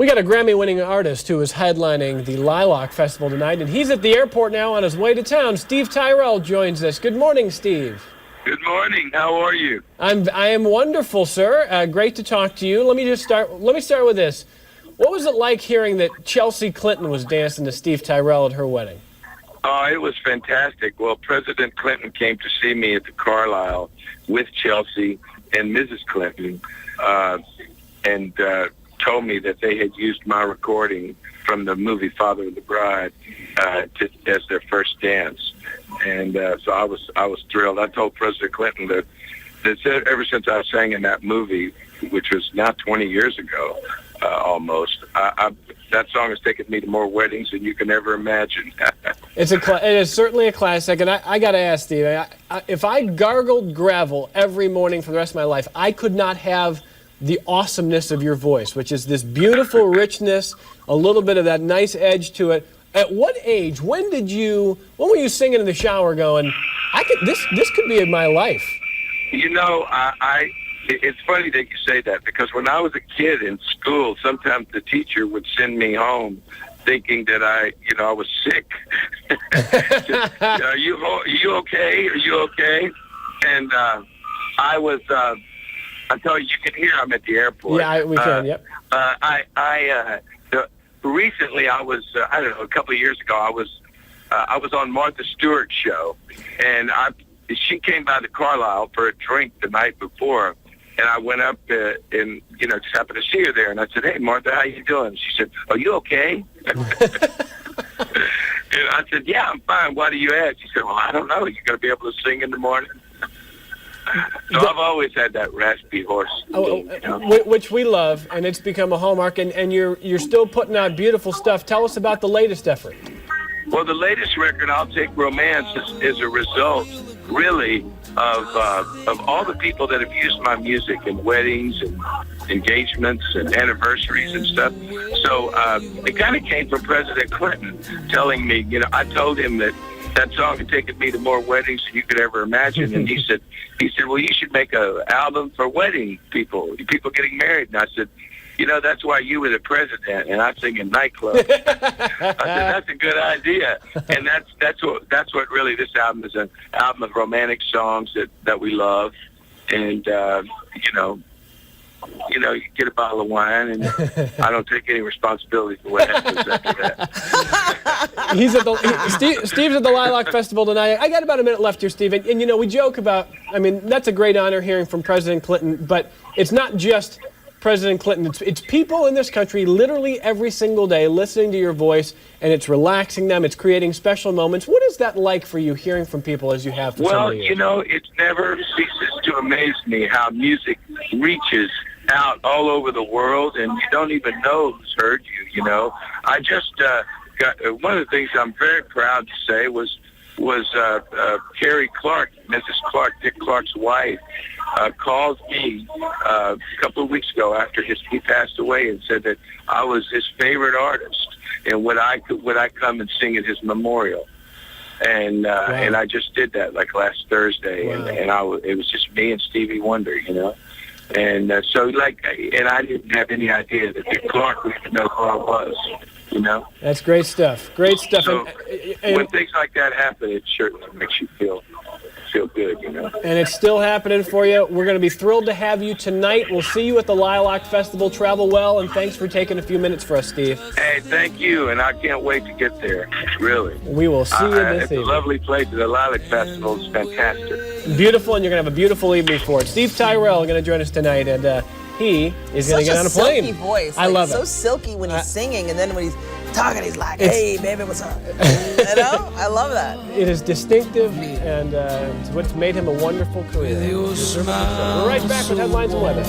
We got a Grammy-winning artist who is headlining the Lilac Festival tonight, and he's at the airport now on his way to town. Steve Tyrell joins us. Good morning, Steve. Good morning. How are you? I am wonderful, sir. Great to talk to you. Let me start with this. What was it like hearing that Chelsea Clinton was dancing to Steve Tyrell at her wedding? Oh, it was fantastic. Well, President Clinton came to see me at the Carlisle with Chelsea and Mrs. Clinton, and told me that they had used my recording from the movie Father of the Bride as their first dance. And so I was thrilled. I told President Clinton that ever since I sang in that movie, which was now 20 years ago, almost, that song has taken me to more weddings than you can ever imagine. It is certainly a classic, and I got to ask, Steve, if I gargled gravel every morning for the rest of my life, I could not have the awesomeness of your voice, which is this beautiful richness, a little bit of that nice edge to it. At what age, when were you singing in the shower going, this could be in my life? You know, it's funny that you say that, because when I was a kid in school, sometimes the teacher would send me home thinking that I was sick. Just, are you okay? Are you okay? And I was, I tell you can hear I'm at the airport. Yeah, we can, yep. Recently I was, I don't know, a couple of years ago, I was on Martha Stewart's show, and she came by the Carlisle for a drink the night before, and I went up and, just happened to see her there, and I said, "Hey, Martha, how you doing?" She said, "Are you okay?" And I said, "Yeah, I'm fine. Why do you ask?" She said, "Well, I don't know. You're going to be able to sing in the morning." So I've always had that raspy voice, which we love, and it's become a hallmark, and you're still putting out beautiful stuff. Tell us about the latest effort. Well, the latest record, I'll Take Romance, is a result, really, of all the people that have used my music in weddings and engagements and anniversaries and stuff. So it kind of came from President Clinton telling me, I told him that song had taken me to more weddings than you could ever imagine. And he said, well, you should make an album for wedding people getting married. And I said, that's why you were the president and I sing in nightclubs. I said, that's a good idea. And that's what really this album is, an album of romantic songs that we love. And, you get a bottle of wine, and I don't take any responsibility for what happens after that. Steve's at the Lilac Festival tonight. I got about a minute left here, Steve. And we joke about, that's a great honor hearing from President Clinton, but it's not just President Clinton. It's people in this country literally every single day listening to your voice, and it's relaxing them. It's creating special moments. What is that like for you, hearing from people as you have for so many years? It never ceases to amaze me how music reaches out all over the world, and you don't even know who's heard you. I just got one of the things I'm very proud to say was Carrie Clark, Mrs. Clark, Dick Clark's wife, called me a couple of weeks ago after he passed away and said that I was his favorite artist, and would I come and sing at his memorial. And wow. And I just did that like last Thursday. Wow. and it was just me and Stevie Wonder, And and I didn't have any idea that Dick Clark would even know who I was, That's great stuff. Great stuff. So when things like that happen, it certainly makes you feel good, And it's still happening for you. We're going to be thrilled to have you tonight. We'll see you at the Lilac Festival. Travel well, and thanks for taking a few minutes for us, Steve. Hey, thank you, and I can't wait to get there, really. We will see you this evening. It's a lovely place. The Lilac Festival is fantastic. Beautiful, and you're going to have a beautiful evening for it. Steve Tyrell is going to join us tonight, and he is going to get on a plane. Such a silky voice. I love it. So silky when he's singing, and then when he's talking, he's like, "Hey, baby, what's up?" I love that. It is distinctive, and it's what's made him a wonderful career. We're right back with headlines and weather.